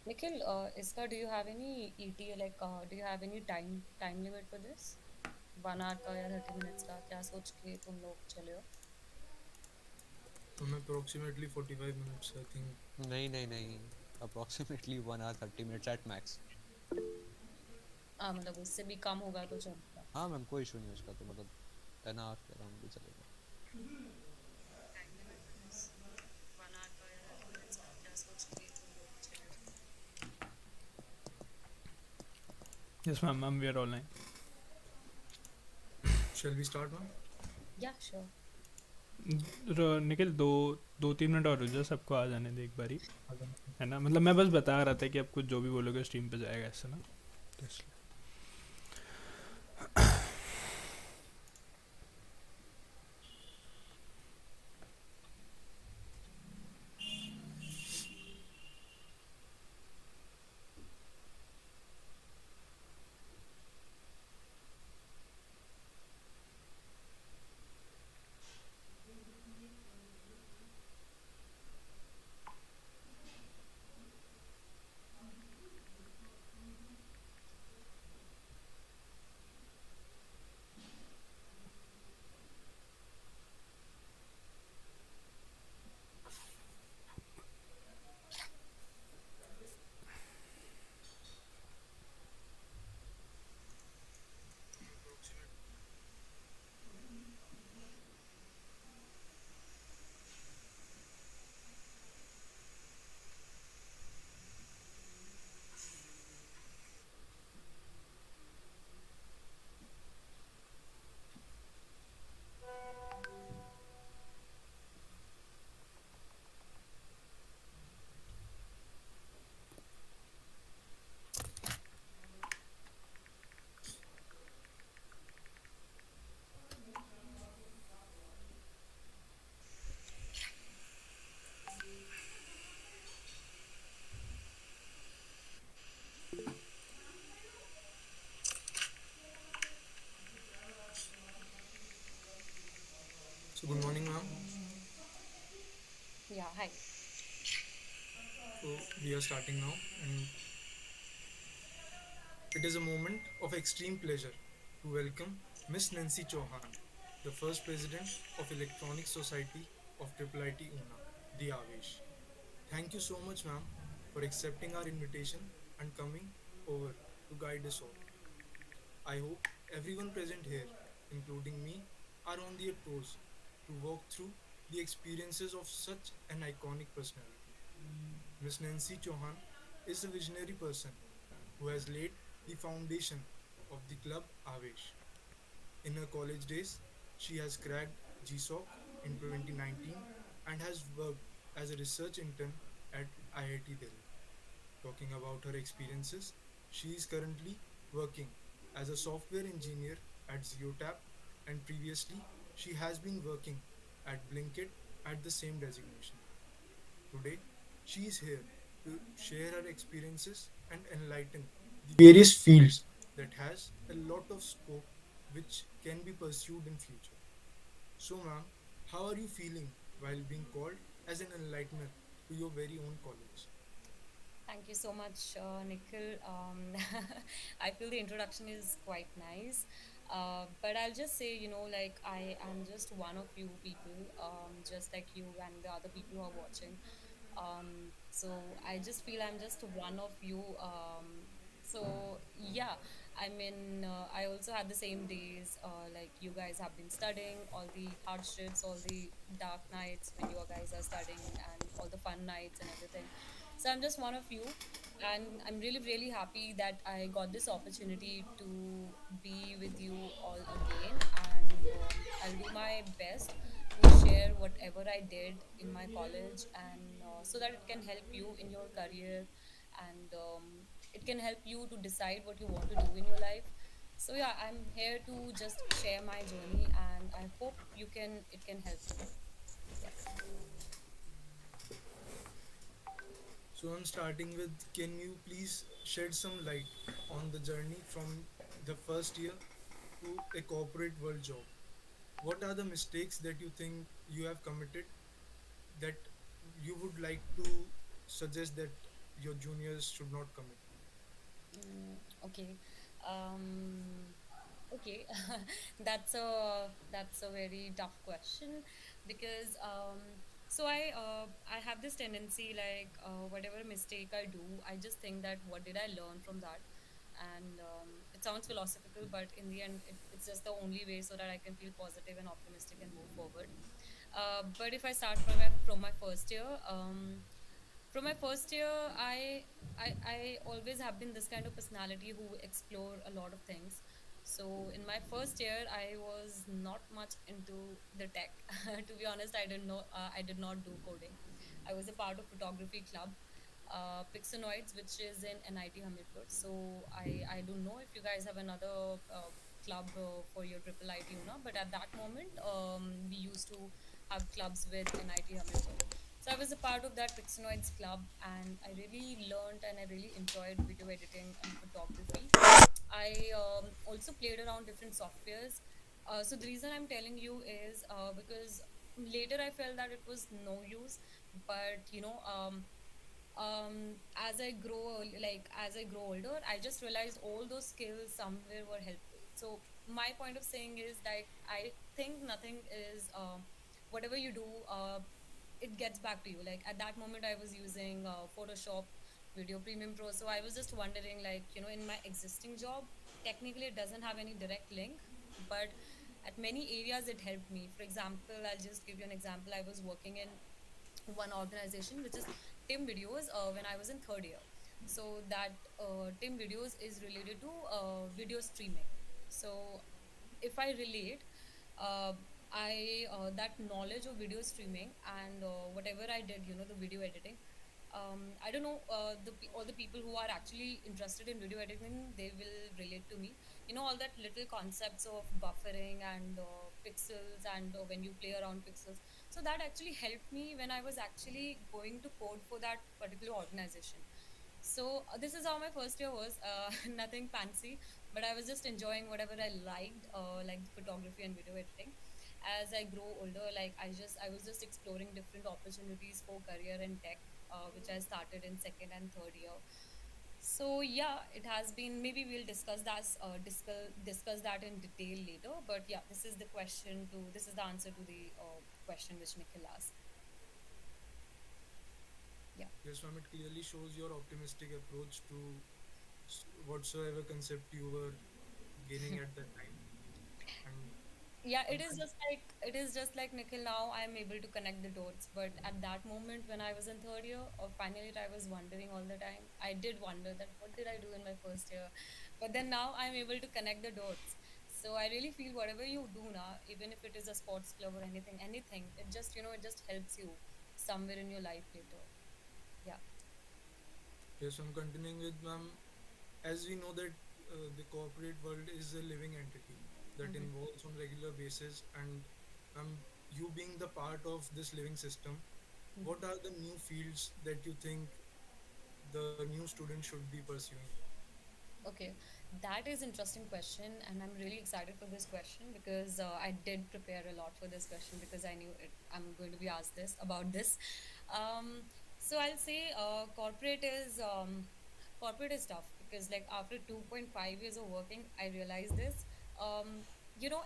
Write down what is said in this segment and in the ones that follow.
Nikhil, Iska, do you have any ETA, like, do you have any time limit for this? 1 hour का या 30 minutes का क्या सोच के तुम लोग चले हो? Approximately 45 minutes, I think. नहीं नहीं नहीं, approximately 1 hour 30 minutes at max. हाँ मतलब उससे भी कम होगा तो चलेगा. हाँ मैम, कोई इशू नहीं है उसका, तो मतलब 10 hour के अराउंड भी चलेगा. Time limit for this? 1 hour का या 30 minutes का क्या सोच के तुम लोग चले हो? Yes, ma'am, we are online. Shall we start now? Yeah, sure. Nikhil, दो दो तीन मिनट और रुक जा, सबको आ जाने दे एक बारी. है ना, मतलब मैं बस बता रहा था कि अब कुछ जो भी बोलोगे स्ट्रीम पे जाएगा, ऐसा ना, तो इसलिए. So, good morning, ma'am. Yeah, hi. So, we are starting now, and it is a moment of extreme pleasure to welcome Miss Nancy Chauhan, the first president of Electronic Society of IIIT Una, the Avesh. Thank you so much, ma'am, for accepting our invitation and coming over to guide us all. I hope everyone present here, including me, are on their toes to walk through the experiences of such an iconic personality. Miss Nancy Chauhan is a visionary person who has laid the foundation of the club Avesh. In her college days, she has cracked GSOC in 2019 and has worked as a research intern at IIT Delhi. Talking about her experiences, she is currently working as a software engineer at Zeotap, and previously she has been working at Blinkit at the same designation. Today, she is here to share her experiences and enlighten the various fields that has a lot of scope which can be pursued in future. So, ma'am, how are you feeling while being called as an enlightener to your very own college? Thank you so much, Nikhil. I feel the introduction is quite nice. But I'll just say, like I am just one of you people, just like you and the other people who are watching. So I just feel I'm just one of you. So yeah, I mean, I also had the same days. Like you guys have been studying, all the hardships, all the dark nights when you guys are studying, and all the fun nights and everything. So I'm just one of you, and I'm really, really happy that I got this opportunity to be with you all again. And I'll do my best to share whatever I did in my college, and so that it can help you in your career, and it can help you to decide what you want to do in your life. So yeah, I'm here to just share my journey, and I hope it can help you. Yes. So I'm starting with, can you please shed some light on the journey from the first year to a corporate world job? What are the mistakes that you think you have committed that you would like to suggest that your juniors should not commit? Okay. Um, okay. That's a very tough question because so I have this tendency like whatever mistake I do, I just think that what did I learn from that? And it sounds philosophical, but in the end, it's just the only way so that I can feel positive and optimistic and move forward. But if I start from my first year, from my first year, I always have been this kind of personality who explore a lot of things. So in my first year, I was not much into the tech. To be honest, I didn't know. I did not do coding. I was a part of photography club, Pixanoids, which is in NIT Hamirpur. So I don't know if you guys have another club for your triple IT Una, but at that moment, we used to have clubs with NIT Hamirpur. So I was a part of that Pixanoids club, and I really learned and I really enjoyed video editing and photography. I also played around different softwares. So the reason I'm telling you is because later I felt that it was no use, but as I grow like as I grow older, I just realized all those skills somewhere were helpful. So my point of saying is like I think nothing is whatever you do, it gets back to you. Like at that moment I was using Photoshop, Video Premium Pro, so I was just wondering, like, in my existing job, technically it doesn't have any direct link, but at many areas it helped me. For example, I'll just give you an example. I was working in one organization which is Tim Videos when I was in third year. So that Tim Videos is related to video streaming. So if I relate, uh, I that knowledge of video streaming and whatever I did, the video editing. I don't know all the people who are actually interested in video editing, they will relate to me. All that little concepts of buffering and pixels and when you play around pixels. So that actually helped me when I was actually going to code for that particular organization. So this is how my first year was. Nothing fancy, but I was just enjoying whatever I liked, like photography and video editing. As I grow older, like I was just exploring different opportunities for career in tech, which I started in second and third year. So yeah, it has been. Maybe we'll discuss that in detail later. But yeah, this is the answer to the question which Nikhil asked. Yeah. Yes, ma'am, it clearly shows your optimistic approach to whatsoever concept you were gaining at that time. And Yeah, I'm con- it is just like Nikhil. Now I'm able to connect the dots, but at that moment when I was in third year or final year, I was wondering all the time. I did wonder that what did I do in my first year, but then now I'm able to connect the dots. So I really feel whatever you do now, even if it is a sports club or anything, it just it just helps you somewhere in your life later. Yeah. yes, I'm continuing with ma'am. As we know that the corporate world is a living entity that Hmm. involves on regular basis, and you being the part of this living system, what are the new fields that you think the new student should be pursuing? Okay, that is interesting question, and I'm really excited for this question because I did prepare a lot for this question because I knew I'm going to be asked this about this. Um, so I'll say corporate is tough because like after 2.5 years of working, I realized this.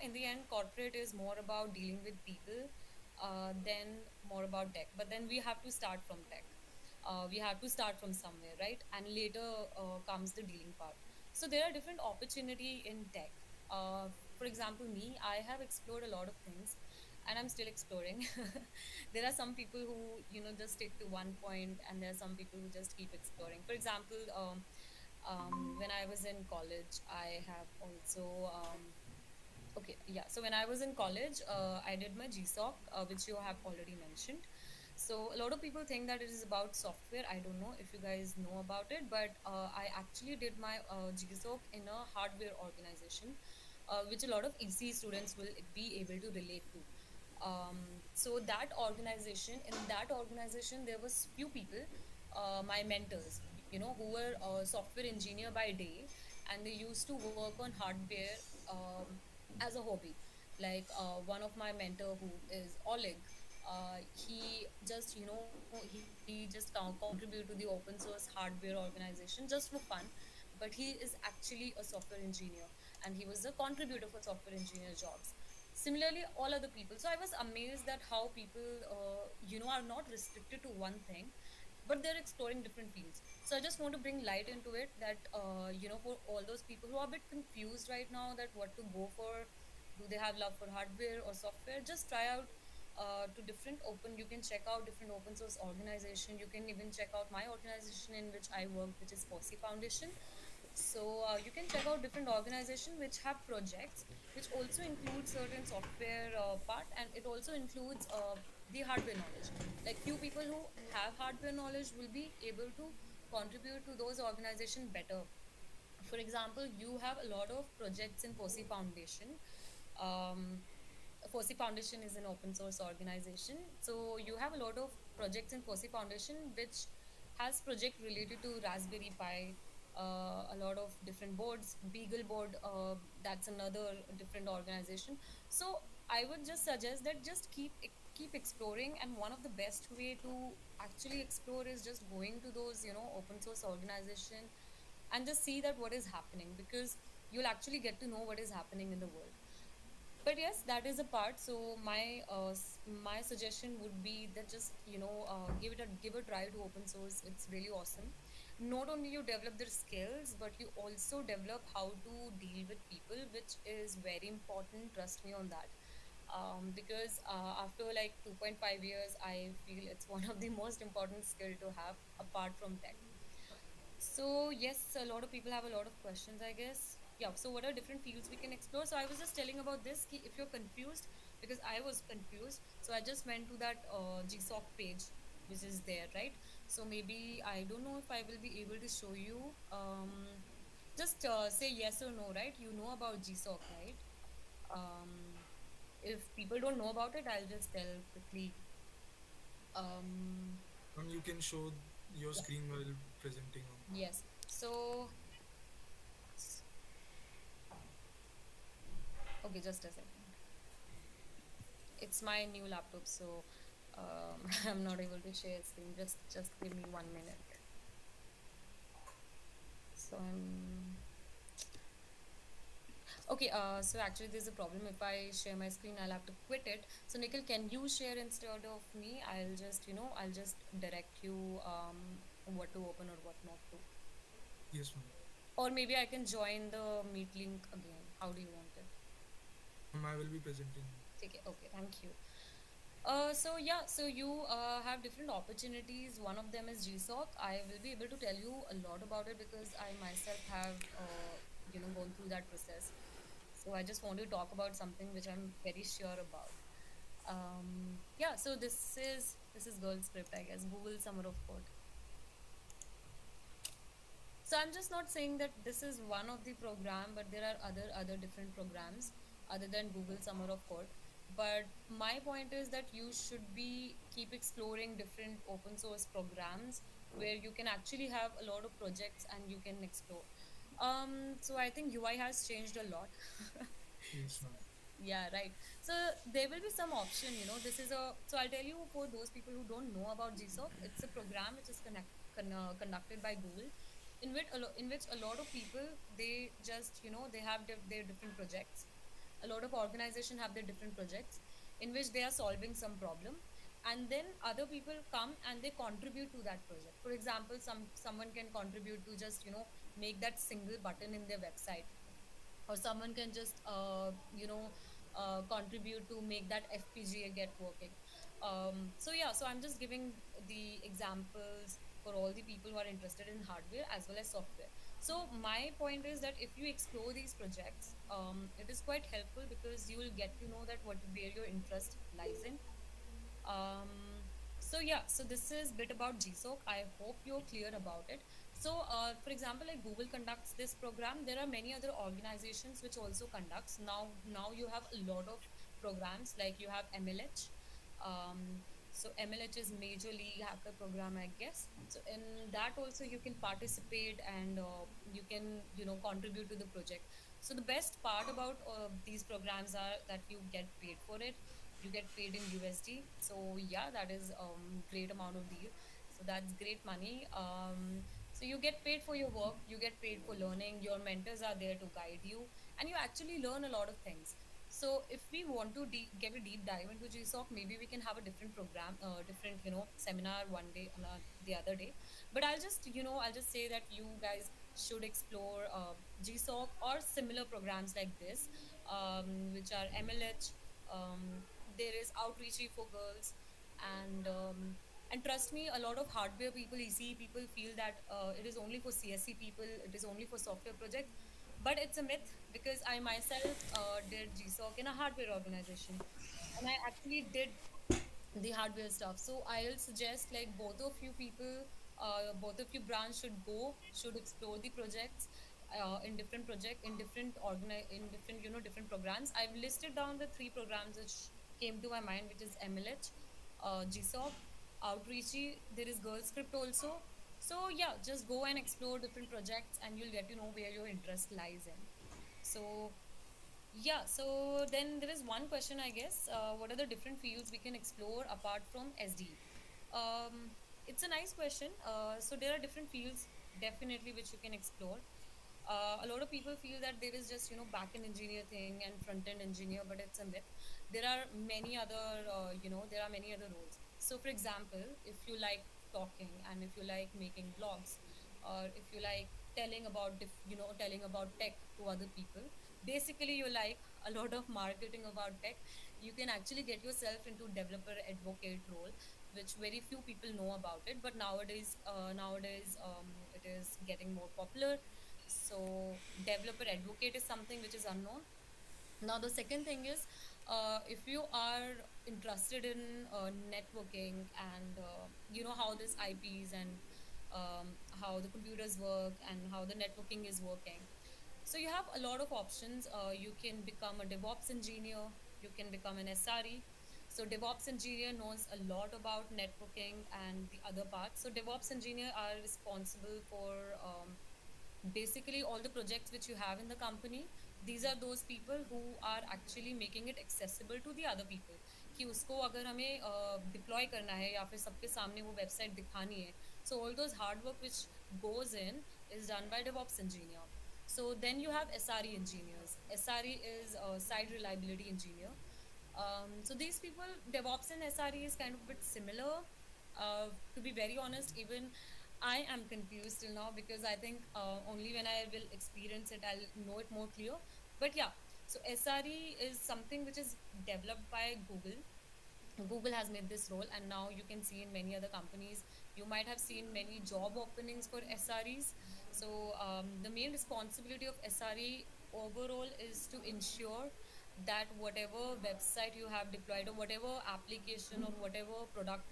In the end, corporate is more about dealing with people than more about tech. But then we have to start from tech. We have to start from somewhere, right? And later comes the dealing part. So there are different opportunity in tech. For example, me, I have explored a lot of things, and I'm still exploring. There are some people who just stick to one point, and there are some people who just keep exploring. For example, when I was in college, I have also okay, yeah. So when I was in college, I did my GSOC, which you have already mentioned. So a lot of people think that it is about software. I don't know if you guys know about it, but I actually did my GSOC in a hardware organization, which a lot of EC students will be able to relate to. So in that organization, there was few people, my mentors, who were a software engineer by day, and they used to work on hardware as a hobby. Like one of my mentor who is Oleg. He just, he just contribute to the open source hardware organization just for fun, but he is actually a software engineer, and he was a contributor for software engineer jobs. Similarly, all other people. So I was amazed that how people, are not restricted to one thing, but they're exploring different fields. So I just want to bring light into it that, for all those people who are a bit confused right now that what to go for, do they have love for hardware or software, just try out to different open, you can check out different open source organization. You can even check out my organization in which I work, which is Fossey Foundation. So you can check out different organizations which have projects which also include certain software part, and it also includes the hardware knowledge. Like few people who have hardware knowledge will be able to contribute to those organizations better. For example, you have a lot of projects in Fossey Foundation. um, Fossey Foundation is an open source organization. So you have a lot of projects in Fossey Foundation which has project related to Raspberry Pi, a lot of different boards, Beagle board, that's another different organization. So I would just suggest that just keep exploring, and one of the best way to actually explore is just going to those, open source organization, and just see that what is happening, because you'll actually get to know what is happening in the world. But yes, that is a part. So my suggestion would be that just, give a try to open source. It's really awesome. Not only you develop their skills, but you also develop how to deal with people, which is very important. Trust me on that. Because after like 2.5 years, I feel it's one of the most important skill to have apart from tech. So yes, a lot of people have a lot of questions, I guess. Yeah. So what are different fields we can explore? So I was just telling about this. If you're confused, because I was confused, so I just went to that GSOC page, which is there, right? So maybe I don't know if I will be able to show you. Just say yes or no, right? You know about GSOC, right? Um, if people don't know about it, I'll just tell quickly. Um, You can show your yeah. screen while presenting on. Yes. So okay, just a second. It's my new laptop, so I'm not able to share screen. Just give me 1 minute. So I'm okay. So actually, there's a problem. If I share my screen, I'll have to quit it. So Nikhil, can you share instead of me? I'll just direct you what to open or what not to. Yes, ma'am. Or maybe I can join the meet link again. How do you want it? I will be presenting. Okay, okay, thank you. So yeah, so you have different opportunities. One of them is GSOC. I will be able to tell you a lot about it because I myself have, gone through that process. So I just want to talk about something which I'm very sure about. Yeah, so this is Girl Script, I guess. Google Summer of Code. So I'm just not saying that this is one of the program, but there are other different programs other than Google Summer of Code. But my point is that you should be keep exploring different open source programs where you can actually have a lot of projects and you can explore. So I think UI has changed a lot. Yes, ma'am. Yeah, right. So there will be some option, this is a, so I'll tell you for those people who don't know about GSOC, it's a program which is conducted by Google, in which a lot of people, they just, they have their different projects. A lot of organization have their different projects in which they are solving some problem, and then other people come and they contribute to that project. For example, someone can contribute to just, make that single button in their website, or someone can just contribute to make that FPGA get working. So yeah, so I'm just giving the examples for all the people who are interested in hardware as well as software. So my point is that if you explore these projects, it is quite helpful because you will get to know that where your interest lies in. So yeah, so this is bit about GSOC. I hope you're clear about it. So for example, like Google conducts this program, there are many other organizations which also conducts. Now you have a lot of programs, like you have MLH. So MLH is Major League Hacker Program, I guess. So in that also you can participate, and you can, contribute to the project. So the best part about these programs are that you get paid for it. you get paid in USD. So yeah, that is great amount of deal. So that's great money. So you get paid for your work, you get paid for learning, your mentors are there to guide you, and you actually learn a lot of things. So if we want to get a deep dive into GSOC, maybe we can have a different program, different, seminar one day, the other day. But I'll just say that you guys should explore GSOC or similar programs like this, which are MLH. There is Outreach for girls, and and trust me, a lot of hardware people, ECE people feel that it is only for CSC people, it is only for software projects, but it's a myth because I myself did GSOC in a hardware organization, and I actually did the hardware stuff. So I'll suggest like both of you people, both of you branch should explore the projects in different in different different programs. I've listed down the three programs which came to my mind, which is MLH, GSOC, Outreachy. There is Girl Script also. So yeah, just go and explore different projects, and you'll get to know where your interest lies in. So yeah, so then there is one question, I guess. What are the different fields we can explore apart from SD? It's a nice question. So there are different fields definitely which you can explore. A lot of people feel that there is just back-end engineer thing and front-end engineer, but it's a myth. There are many other there are many other roles. So for example, if you like talking and if you like making blogs, or if you like telling about tech to other people, basically you like a lot of marketing about tech, you can actually get yourself into developer advocate role, which very few people know about it, but nowadays it is getting more popular. So developer advocate is something which is unknown. Now the second thing is, if you are interested in networking and how this IPs and how the computers work and how the networking is working, so you have a lot of options. You can become a DevOps engineer, you can become an SRE. So DevOps engineer knows a lot about networking and the other parts. So DevOps engineer are responsible for basically all the projects which you have in the company. These are those people who are actually making it accessible to the other people, कि उसको अगर हमें deploy करना है या फिर सबके सामने वो वेबसाइट दिखानी है. So all those hard work which goes in is done by DevOps engineer. So then you have SRE engineers. SRE is a site reliability engineer. So these people, DevOps and SRE is kind of a bit similar. To be very honest, even I am confused till now because I think only when I will experience it, I'll know it more clear. But yeah, so SRE is something which is developed by Google. Google has made this role, and now you can see in many other companies. You might have seen many job openings for SREs. So the main responsibility of SRE overall is to ensure that whatever website you have deployed or whatever application or whatever product,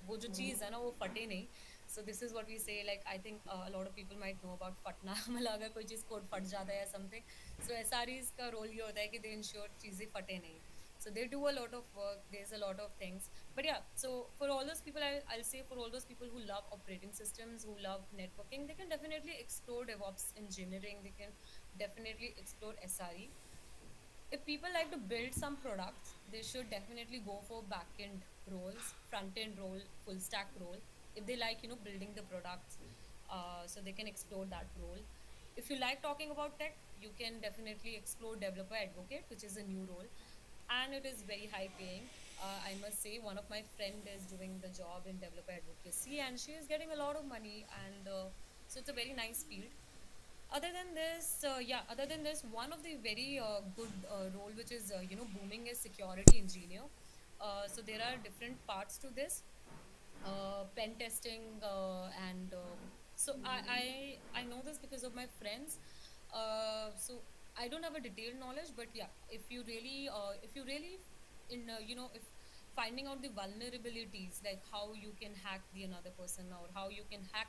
वो जो चीज़ है ना वो फटे नहीं. So this is what we say, like I think a lot of people might know about फटना. मतलब अगर कोई चीज़ कोड फट जाता है या something, so SREs का रोल ये होता है कि they ensure चीज़ें फटे नहीं. So they do a lot of work, there's a lot of things. But yeah, so for all those people, I'll say for all those people who love operating systems, who love networking, they can definitely explore DevOps engineering, they can definitely explore SRE. If people like to build some products, they should definitely go for back-end roles, front-end role, full stack role. If they like, building the products, so they can explore that role. If you like talking about tech, you can definitely explore developer advocate, which is a new role, and it is very high paying. I must say, one of my friend is doing the job in developer advocacy, and she is getting a lot of money, and so it's a very nice field. Other than this, one of the very good role which is booming is security engineer. So there are different parts to this, pen testing, and so I know this because of my friends. So I don't have a detailed knowledge, but yeah, if you really if finding out the vulnerabilities, like how you can hack the another person or how you can hack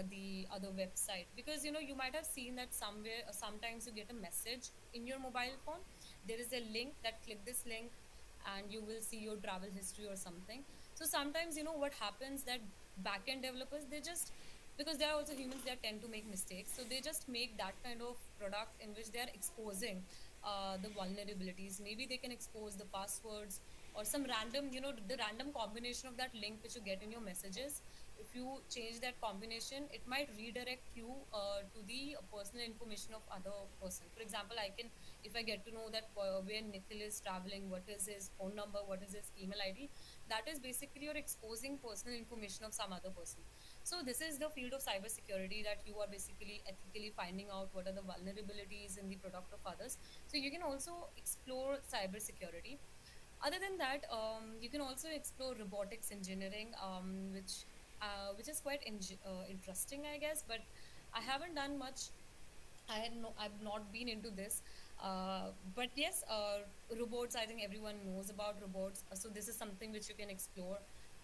the other website, because you might have seen that somewhere sometimes you get a message in your mobile phone, there is a link that click this link and you will see your travel history or something. So sometimes what happens that backend developers, they just, because they are also humans, they tend to make mistakes, so they just make that kind of product in which they are exposing the vulnerabilities. Maybe they can expose the passwords, or some random, the random combination of that link which you get in your messages. If you change that combination, it might redirect you to the personal information of other person. For example, I can, if I get to know that where Nikhil is traveling, what is his phone number, what is his email ID, that is basically you're exposing personal information of some other person. So this is the field of cybersecurity, that you are basically ethically finding out what are the vulnerabilities in the product of others. So you can also explore cybersecurity. Other than that, you can also explore robotics engineering, which is quite interesting, I guess. But I haven't done much. I've not been into this, but yes, robots. I think everyone knows about robots. So this is something which you can explore.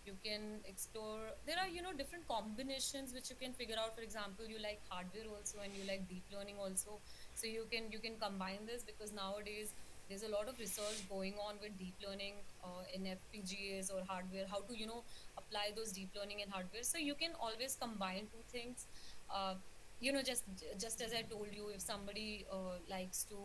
You can explore. There are, different combinations which you can figure out. For example, you like hardware also, and you like deep learning also. So you can combine this, because nowadays there's a lot of research going on with deep learning in FPGAs or hardware. How to apply those deep learning in hardware. So you can always combine two things. Uh, just as I told you, if somebody likes to,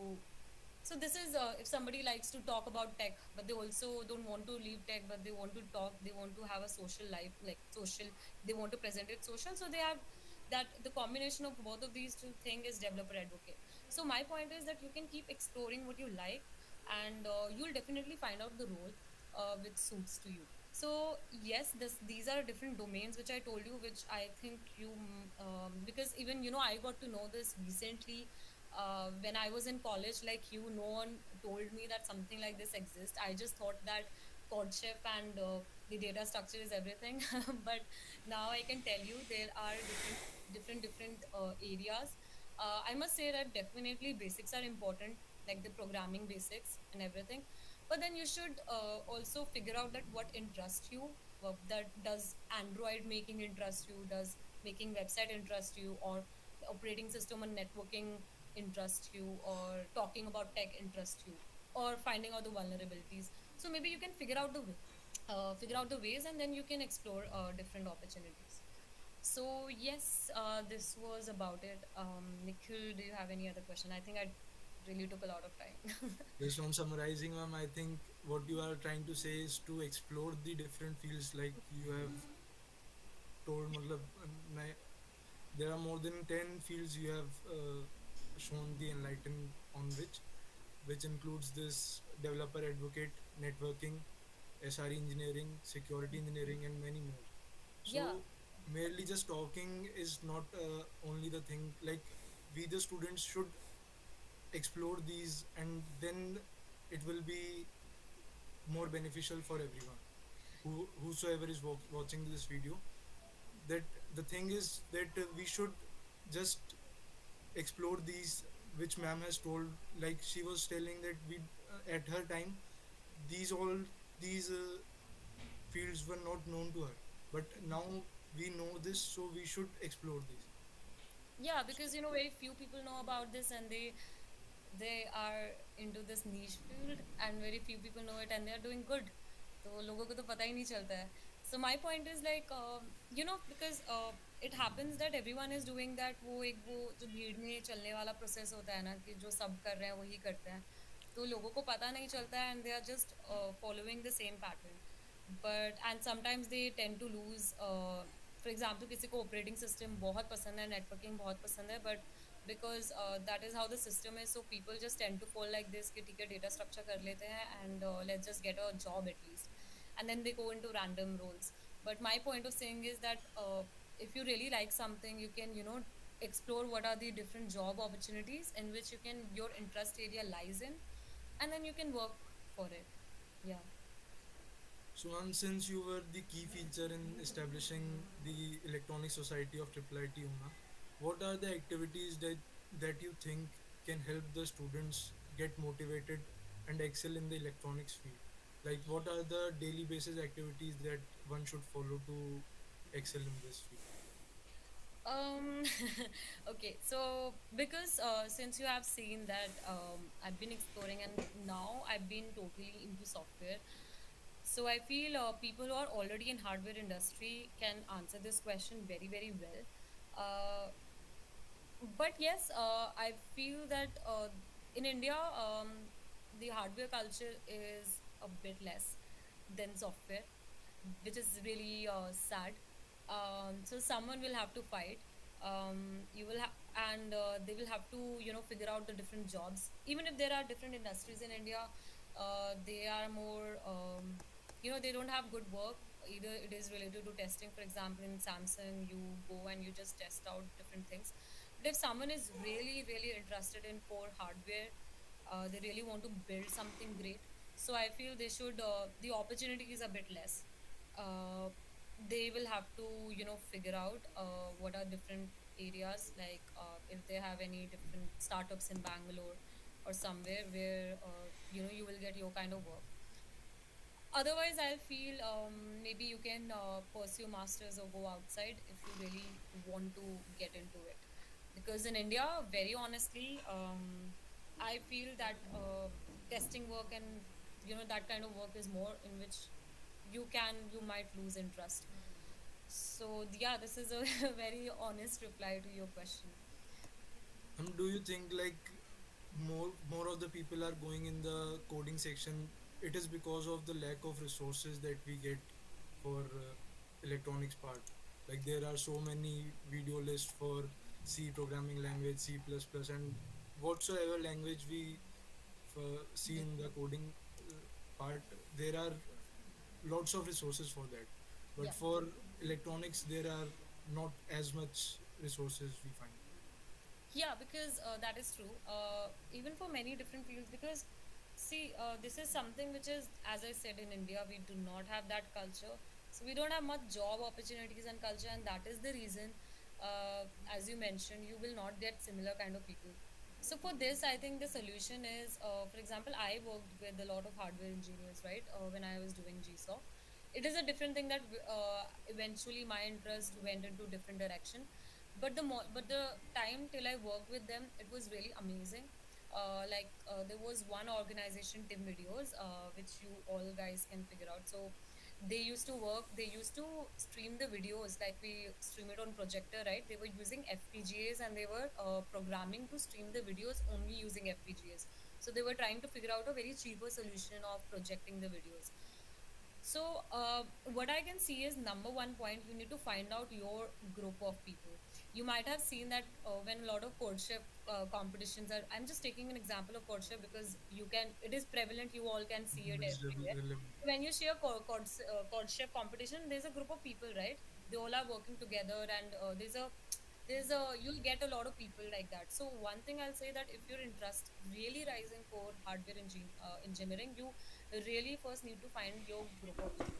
so this is, if somebody likes to talk about tech, but they also don't want to leave tech, but they want to talk, they want to have a social life, like social, they want to present it social. So they have that, the combination of both of these two things is developer advocate. So my point is that you can keep exploring what you like, and you'll definitely find out the role which suits to you. So yes, these are different domains which I told you, which I think because even I got to know this recently when I was in college. Like no one told me that something like this exists. I just thought that courtship and the data structure is everything. But now I can tell you there are different areas. I must say that definitely basics are important, like the programming basics and everything. But then you should also figure out that what interests you. That does Android making interest you? Does making website interest you? Or the operating system and networking interest you? Or talking about tech interest you? Or finding out the vulnerabilities? So maybe you can figure out the ways, and then you can explore different opportunities. So yes, this was about it. Nikhil, do you have any other question? I think I really took a lot of time. Based on summarizing, ma'am, I think what you are trying to say is to explore the different fields, like you have told. Matlab, there are more than 10 fields you have shown the enlightened on, which includes this developer advocate, networking, SRE engineering, security engineering, and many more. Yeah. So merely just talking is not only the thing. Like we the students should explore these, and then it will be more beneficial for everyone whosoever is watching this video. That the thing is that we should just explore these, which ma'am has told. Like she was telling that we at her time, these fields were not known to her, but now we know this, so we should explore these. Yeah, because very few people know about this, and they are into this niche field, and very few people know it, and they are doing good. तो लोगों को तो पता ही नहीं चलता है. So my point is like because it happens that everyone is doing that. वो जो भीड़ में चलने वाला process होता है ना, कि जो सब कर रहे हैं वही करते हैं, तो लोगों को पता नहीं चलता है, and they are just following the same pattern. But and sometimes they tend to lose. For example, किसी को operating system बहुत पसंद है, networking बहुत पसंद है, but because that is how the system is, so people just tend to fall like this कि ठीक है data structure कर लेते हैं, and let's just get a job at least, and then they go into random roles. But my point of saying is that if you really like something, you can explore what are the different job opportunities in which your interest area lies in, and then you can work for it. Yeah. So, ma'am, since you were the key feature in establishing the Electronic Society of IIIT Una, what are the activities that you think can help the students get motivated and excel in the electronics field? Like, what are the daily basis activities that one should follow to excel in this field? Um, okay, so because since you have seen that I've been exploring, and now I've been totally into software, so I feel people who are already in hardware industry can answer this question very, very well. Uh, but yes, I feel that in India, the hardware culture is a bit less. than software, which is really sad. So someone will have to fight. You will have, and they will have to, figure out the different jobs. Even if there are different industries in India, they are more, they don't have good work. Either it is related to testing, for example, in Samsung, you go and you just test out different things. But if someone is really, really interested in core hardware, they really want to build something great. So I feel they should, the opportunity is a bit less. Uh, they will have to, figure out what are different areas, like if they have any different startups in Bangalore or somewhere where, you will get your kind of work. Otherwise, I feel maybe you can pursue masters or go outside if you really want to get into it. Because in India, very honestly, I feel that testing work and that kind of work is more in which you might lose interest. So yeah, this is a very honest reply to your question. Do you think like more of the people are going in the coding section? It is because of the lack of resources that we get for electronics part. Like there are so many video lists for C programming language, C++, and whatsoever language we see in the coding part. There are lots of resources for that, but Yeah. for electronics there are not as much resources we find. Yeah, because that is true. Even for many different fields, because see, this is something which is, as I said, in India, we do not have that culture. So we don't have much job opportunities and culture, and that is the reason, as you mentioned, you will not get similar kind of people. So for this, I think the solution is, for example, I worked with a lot of hardware engineers, right? When I was doing GSOC, it is a different thing that eventually my interest went into different direction. But the time till I worked with them, it was really amazing. There was one organization, Tim Videos, which you all guys can figure out. So they used to stream the videos, like we stream it on projector, right? They were using FPGAs, and they were programming to stream the videos only using FPGAs. So they were trying to figure out a very cheaper solution of projecting the videos. So, what I can see is, number one point, you need to find out your group of people. You might have seen that when a lot of courtship competitions are, I'm just taking an example of courtship because it is prevalent, you all can see it It's everywhere. relevant. When you share courtship competition, there's a group of people, right? They all are working together, and you'll get a lot of people like that. So one thing I'll say, that if your interest really rising for engineering, you really first need to find your group of people,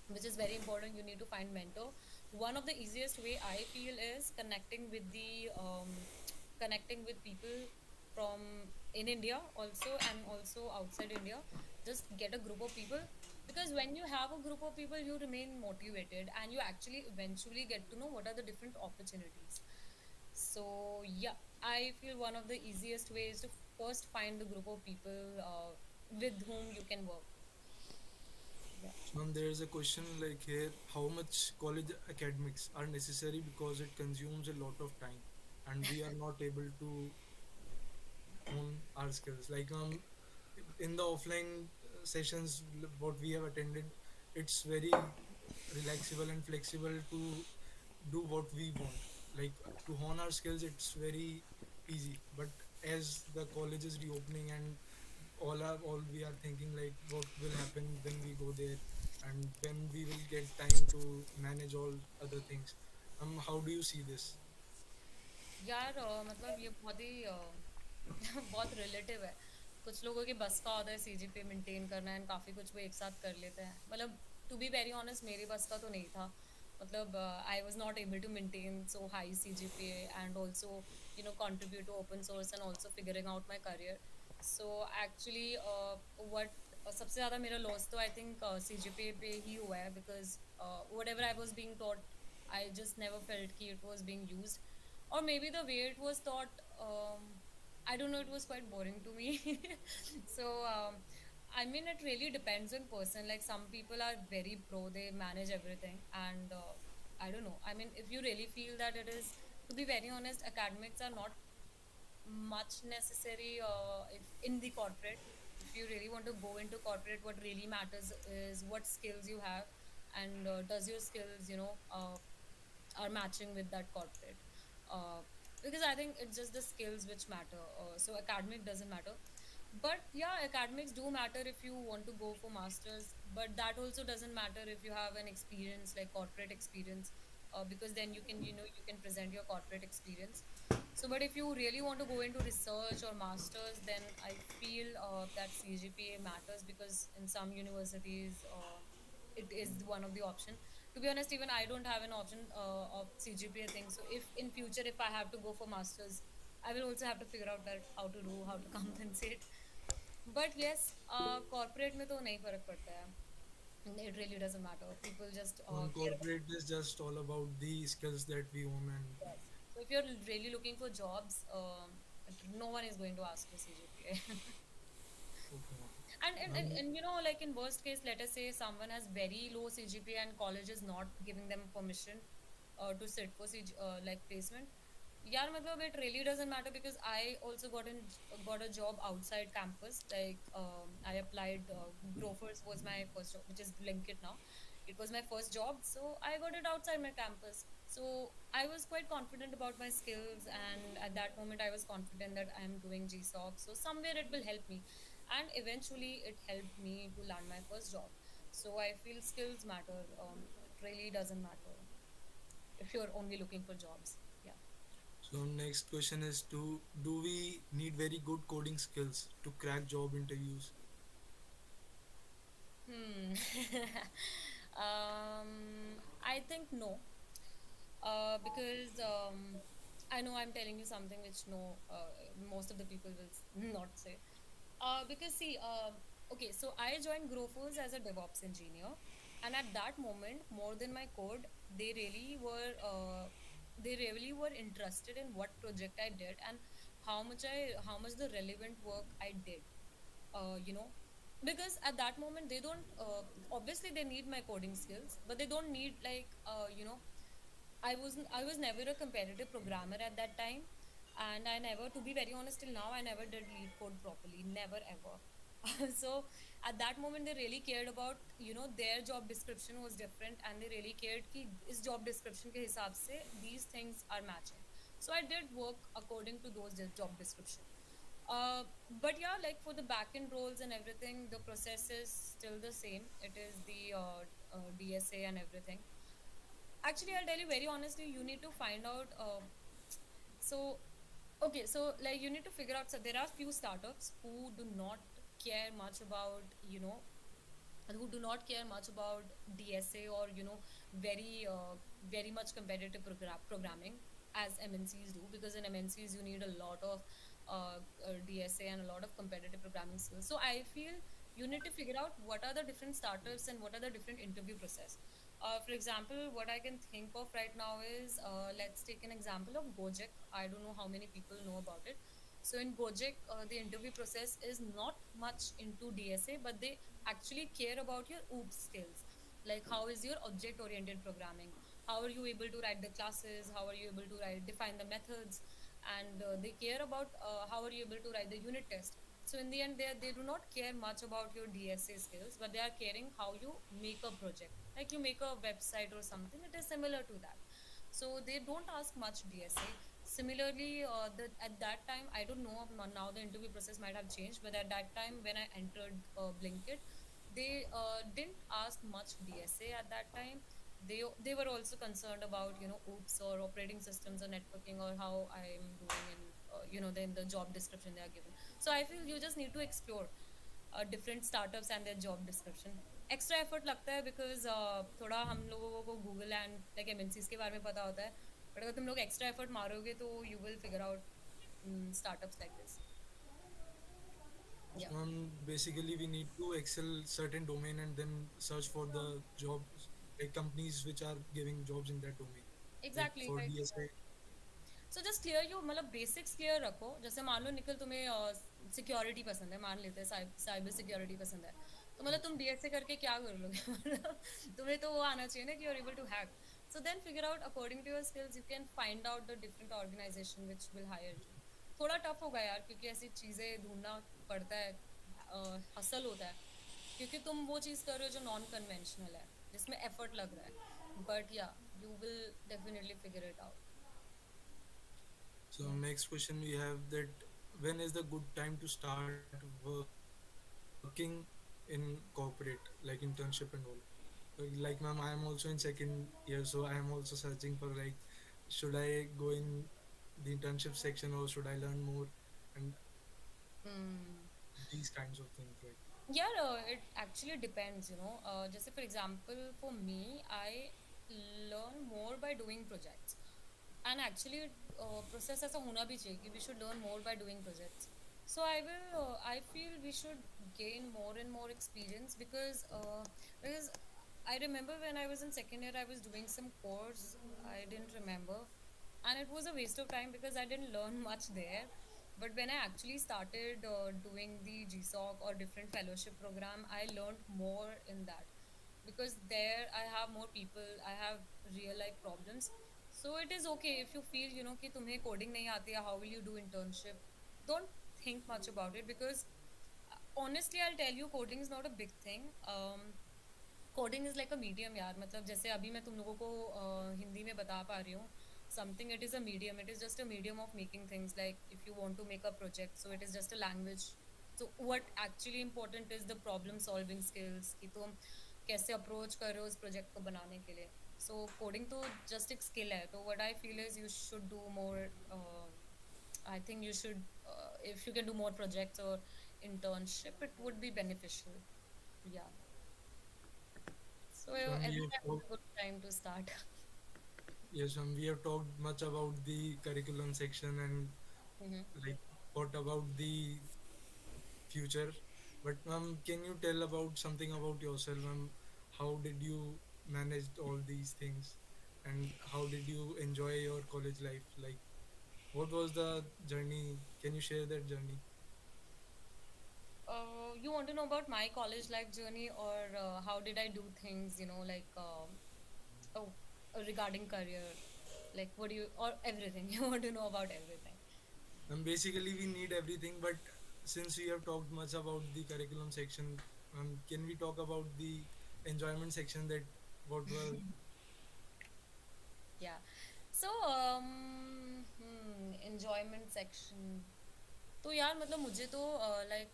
which is very important. You need to find mentor. One of the easiest way I feel is connecting with people from in India also, and also outside India. Just get a group of people, because when you have a group of people, you remain motivated, and you actually eventually get to know what are the different opportunities. So yeah, I feel one of the easiest ways to first find the group of people with whom you can work. Yeah. So there is a question like here: how much college academics are necessary because it consumes a lot of time, and we are not able to hone our skills. Like in the offline sessions, what we have attended, it's very relaxable and flexible to do what we want. Like to hone our skills, it's very easy. But as the college is reopening and all we are thinking like what will happen when we go there and when we will get time to manage all other things. How do you see this? यार मतलब ये बहुत ही बहुत relative है. कुछ लोगों की बस का होता है सीजीपीए मेंटेन करना, एंड काफ़ी कुछ वो एक साथ कर लेते हैं. मतलब टू बी वेरी ऑनेस्ट, मेरी बस का तो नहीं था. मतलब I was not able to maintain so high CGPA, and also contribute to open source, and also figuring out my career. So actually what सबसे ज़्यादा मेरा लॉस तो आई थिंक सीजीपीए पे ही हुआ है, because whatever I was being taught, I just never felt कि it was being used, or maybe the way it was taught. I don't know, it was quite boring to me. So I mean, it really depends on person. Like some people are very pro, they manage everything, and I don't know. I mean, if you really feel that it is, to be very honest, academics are not much necessary if in the corporate. If if you really want to go into corporate, what really matters is what skills you have, and does your skills, are matching with that corporate. Uh, because I think it's just the skills which matter. So academic doesn't matter. But yeah, academics do matter if you want to go for masters, but that also doesn't matter if you have an experience like corporate experience, because then you can present your corporate experience. So, but if you really want to go into research or masters, then I feel that CGPA matters, because in some universities, it is one of the option. To be honest, even I don't have an option of CGPA thing. So, if in future if I have to go for masters, I will also have to figure out that how to do, how to compensate. But yes, corporate में तो नहीं फर्क पड़ता है. It really doesn't matter. People just So in care about. corporate is just all about the skills that we own and Yes. So if you're really looking for jobs, no one is going to ask for CGPA. okay. And like in worst case, let us say someone has very low CGPA and college is not giving them permission to sit for like placement. Yeah, matlab, it really doesn't matter, because I also got a job outside campus. Like I applied. Grofers was my first job, which is Blinkit now. It was my first job, so I got it outside my campus. So I was quite confident about my skills, and at that moment, I was confident that I am doing GSOC. So somewhere it will help me, and eventually it helped me to land my first job. So I feel skills matter. It really doesn't matter if you're only looking for jobs. Yeah. So next question is, do we need very good coding skills to crack job interviews? Hmm. I think no, because I know I'm telling you something which no, most of the people will not say. Because see, okay, so I joined Grofers as a DevOps engineer, and at that moment, more than my code, they really were, they really were interested in what project I did and how much the relevant work I did. You know, because at that moment they don't. Obviously, they need my coding skills, but they don't need like, I was never a competitive programmer at that time, and I never, to be very honest, till now I never did lead code properly, never ever. So at that moment they really cared about, their job description was different, and they really cared कि इस job description के हिसाब से these things are matching. So I did work according to those job description. uh, but yeah, like for the backend roles and everything, the process is still the same. It is the DSA and everything. Actually, I'll tell you very honestly, you need to find out. So, okay, so like you need to figure out. So there are few startups who do not care much about, who do not care much about DSA, or very very much competitive programming as MNCs do, because in MNCs you need a lot of DSA and a lot of competitive programming skills. So I feel you need to figure out what are the different starters and what are the different interview process. For example, what I can think of right now is, let's take an example of Gojek. I don't know how many people know about it. So in Gojek, the interview process is not much into DSA, but they actually care about your OOPS skills. Like how is your object-oriented programming? How are you able to write the classes? How are you able to define the methods? And they care about how are you able to write the unit test. So in the end, they do not care much about your DSA skills, but they are caring how you make a project. Like you make a website or something, it is similar to that. So they don't ask much DSA. Similarly, at that time, I don't know, now the interview process might have changed, but at that time when I entered Blinkit, they didn't ask much DSA at that time. They were also concerned about, OOPS or operating systems or networking, or how I'm doing in, then the job description they are given. So I feel you just need to explore different startups and their job description. Extra effort लगता है, because थोड़ा हम लोगों को Google and like MNCs के बारे में पता होता है, but अगर तुम लोग extra effort मारोगे तो you will figure out startups like this. Yeah, So basically we need to excel certain domain and then search for the jobs, like companies which are giving jobs in that domain. Like exactly, for right. DSA, so just clear you, मतलब basics clear रखो. जैसे मान लो निखिल, तुम्हें security पसंद है, मान लेते हैं साइबर सिक्योरिटी पसंद है, तो मतलब तुम डीएसए करके क्या कर लोगे? मतलब तुम्हें तो वो आना चाहिए ना कि you are able to hack. So then figure out according to your skills, you can find out the different organisation which will hire you. थोड़ा टफ होगा यार, क्योंकि ऐसी चीज़ें ढूंढना पड़ता है. हसल होता है, क्योंकि तुम वो चीज़ कर रहे हो जो नॉन कन्वेंशनल है, जिसमें एफर्ट लग रहा है, बट या you will definitely figure it out. So next question we have that when is the good time to start working in corporate, like internship and all? Like ma'am, I am also in second year, so I am also searching for like, should I go in the internship section or should I learn more and Hmm. these kinds of things like. Yeah, it actually depends, just for example, for me, I learn more by doing projects. And actually, process ऐसा होना भी चाहिए कि we should learn more by doing projects. So I feel we should gain more and more experience because I remember when I was in second year, I was doing some course I didn't remember, and it was a waste of time because I didn't learn much there. But when I actually started doing the GSOC or different fellowship program, I learned more in that, because there I have more people, I have real life problems. So it is okay if you feel, कि तुम्हें coding नहीं आती है, how will you do internship? Don't think much about it, because honestly, I'll tell you, coding is not a big thing. Coding is like a medium यार, मतलब जैसे अभी मैं तुम लोगों को हिंदी में बता पा रही हूँ something, it is a medium, it is just a medium of making things, like if you want to make a project, so it is just a language. So what actually important is the problem solving skills, कि तुम कैसे approach कर रहे हो उस project को बनाने के लिए. सो कोडिंग तो जस्ट एक स्किल है. तो what I feel is you should do more. I think you should, if you can do more projects or internship, it would be beneficial. Yeah. So So we every have time is talked, a good time to start. yes, we have talked much about the curriculum section and Mhm. like what about the future. But can you tell about something about yourself, how did you manage all these things and how did you enjoy your college life, like what was the journey, can you share that journey? You want to know about my college life journey, or how did I do things, like oh, regarding career, like what do you, or everything? You want to know about everything? Basically we need everything, but since we have talked much about the curriculum section, can we talk about the enjoyment section, that what were. Yeah. So enjoyment section. तो यार मतलब मुझे तो like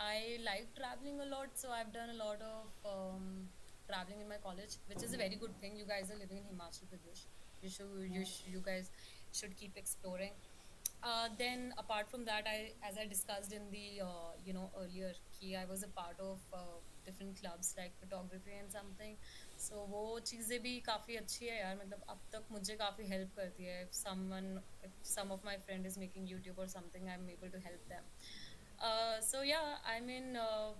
I like travelling a lot, so I have done a lot of traveling in my college, which is a very good thing. You guys are living in Himachal Pradesh. You guys should keep exploring. Then apart from that, as I discussed in the earlier, कि I was a part of different clubs like photography and something. So वो चीज़ें भी काफ़ी अच्छी है यार, मतलब अब तक मुझे काफ़ी help करती है. If some of my friend is making YouTube or something, I'm able to help them. So yeah, I mean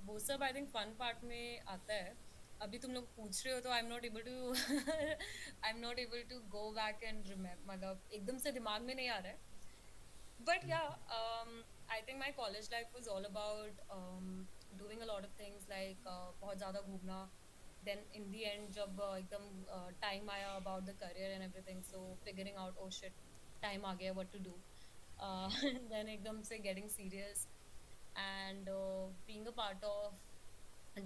वो सब I think fun part में आता है. अभी तुम लोग पूछ रहे हो तो I'm not able to I'm not able to go back and remember, मतलब एकदम से दिमाग में नहीं आ रहा है. But yeah, I think my college life was all about doing a lot of things, like बहुत ज़्यादा घूमना. Then in the end, जब एकदम time आया about the career and everything, so figuring out, oh shit, time आ गया, what to do. Then एकदम से getting serious and being a part of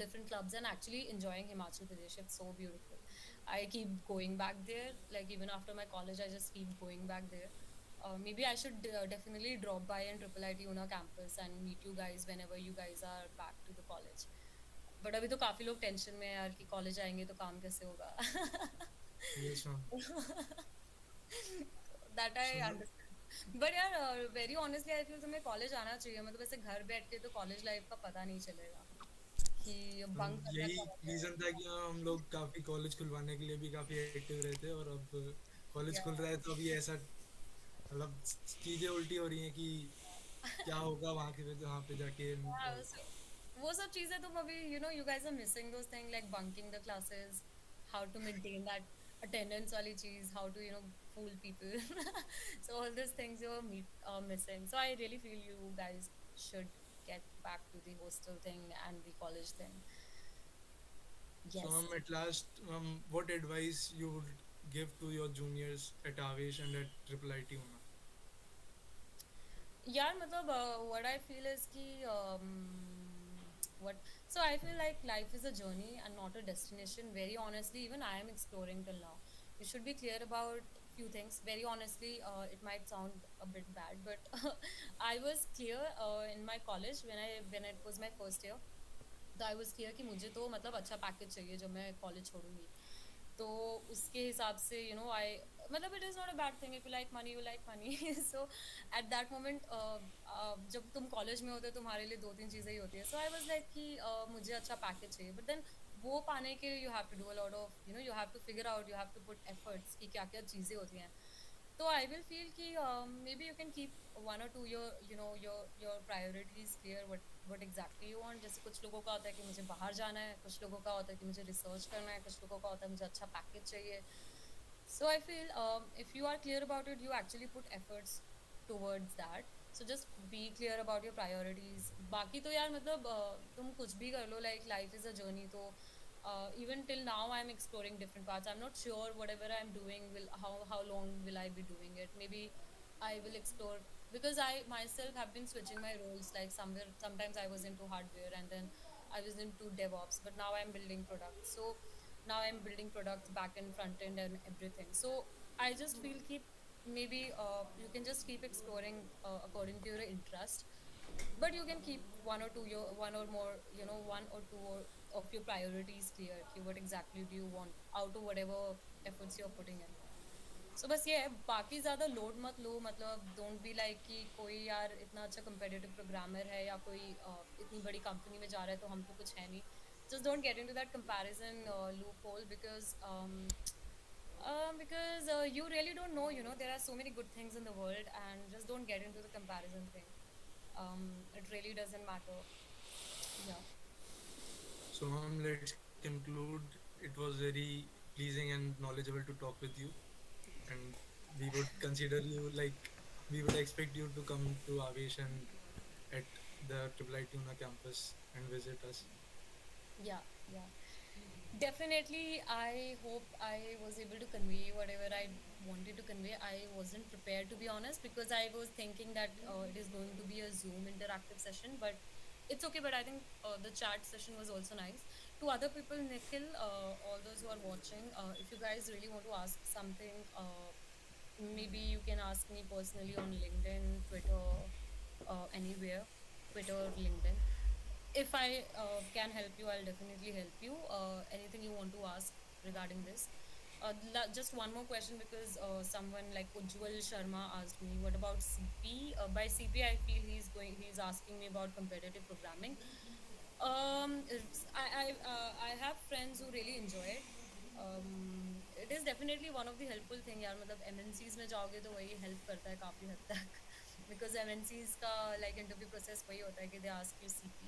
different clubs and actually enjoying Himachal Pradesh. It's so beautiful. I keep going back there. Like even after my college, I just keep going back there. Maybe I should definitely drop by in IIIT Una campus and meet you guys whenever you guys are back to the college. But अभी तो काफी लोग tension में हैं यार कि college आएंगे तो काम कैसे होगा. Yes ma'am. That I So ma'am, understand. But यार very honestly I feel तुम्हें कॉलेज आना चाहिए. मतलब ऐसे घर बैठ के तो कॉलेज लाइफ का पता नहीं चलेगा कि बंक करना यही कब आ रीजन जाएगा. था कि हम लोग काफी कॉलेज खुलवाने के लिए भी काफी एक्टिव रहते, और अब कॉलेज खुल Yeah. रहा है तो अभी ऐसा मतलब चीजें उल्टी हो रही हैं कि क्या होगा वहां के वहाँ पे जाके and Yeah, all. so वो सब चीजें तुम अभी you guys are missing those things like bunking the classes, how to maintain that attendance वाली चीज, how to fool people. So all these things you're missing. So I really feel you guys should get back to the hostel thing and the college thing. So Yes. at last, what advice you would give to your juniors at Avesh and at IIIT Una? यार मतलब what I feel is कि what so I feel like life is a journey and not a destination. Very honestly, even I am exploring till now. You should be clear about few things. Very honestly, it might sound a bit bad, but I was clear in my college when it was my first year. तो I was clear कि मुझे तो मतलब अच्छा package चाहिए जब मैं college छोड़ूंगी. तो उसके हिसाब से आई मतलब it is not a bad thing. If you like money you like money. So at that moment जब तुम कॉलेज में होते हो तुम्हारे लिए दो तीन चीज़ें ही होती है. सो आई वाज लाइक कि मुझे अच्छा पैकेज चाहिए, बट देन वो पाने के लिए you have to do a lot of you have to figure out, you have to put efforts कि क्या क्या चीज़ें होती हैं. तो आई विल फील कि maybe you can keep one और two your priorities clear. What exactly you want. जैसे कुछ लोगों का होता है कि मुझे बाहर जाना है, कुछ लोगों का होता है कि मुझे रिसर्च करना है, कुछ लोगों का होता है मुझे अच्छा पैकेज चाहिए. So I feel if you are clear about it, you actually put efforts towards that. So just be clear about your priorities. बाकी तो यार मतलब तुम कुछ भी कर लो. Like life is a journey. तो even till now I'm exploring different paths. I'm not sure whatever I'm doing will how long will I be doing it. Maybe I will explore because I myself have been switching my roles. Like sometimes I was into hardware and then I was into DevOps, but now I'm building products. So now I'm building products back end, front end, and everything. So I just feel keep maybe you can just keep exploring according to your interest, but you can keep one or more one or two of your priorities clear. कि what exactly do you want out of whatever efforts you're putting in. So बस ये है. बाकी ज़्यादा load मत लो. मतलब don't be like कि कोई यार इतना अच्छा competitive प्रोग्रामर है या कोई इतनी बड़ी कंपनी में जा रहा है तो हम तो कुछ है नहीं. Just don't get into that comparison loophole because you really don't know. There are so many good things in the world, and just don't get into the comparison thing. It really doesn't matter. Yeah. So, let's conclude. It was very pleasing and knowledgeable to talk with you, and we would consider you like we would expect you to come to Avesh and at the IIIT Una campus and visit us. Yeah. Yeah. Definitely, I hope I was able to convey whatever I wanted to convey. I wasn't prepared, to be honest, because I was thinking that it is going to be a Zoom interactive session, but it's okay. But I think the chat session was also nice. To other people, Nikhil, all those who are watching, if you guys really want to ask something, maybe you can ask me personally on LinkedIn, Twitter, anywhere, Twitter or LinkedIn. If I can help you, I'll definitely help you. Anything you want to ask regarding this? Just one more question because someone like Ujjwal Sharma asked me, what about CP? By CP, I feel he's asking me about competitive programming. I have friends who really enjoy it. It is definitely one of the helpful thing यार. मतलब MNCs में जाओगे तो वही help करता है काफी हद तक. Because MNCs का like interview process वही होता है कि they ask you CP.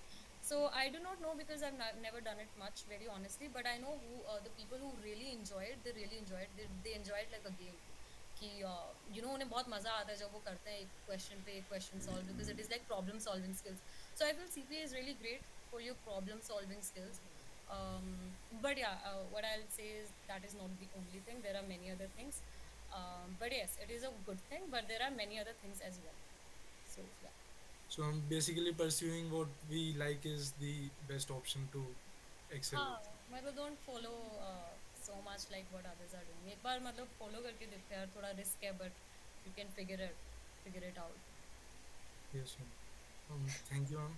So I do not know because I've never done it much, very honestly. But I know the people who really enjoy it. They really enjoy it. They enjoy it like a game. कि उन्हें बहुत मजा आता है जब वो करते हैं एक क्वेश्चन पे एक question solve, because it is like problem solving skills. So I feel CPA is really great for your problem solving skills. But yeah, what I'll say is that is not the only thing. There are many other things. But yes, it is a good thing, but there are many other things as well. So yeah. So, basically pursuing what we like is the best option to excel हाँ with. मतलब don't follow so much like what others are doing. एक बार मतलब follow करके देखते हैं यार. थोड़ा risk है, but you can figure it out. Yes, ma'am. Thank you, ma'am.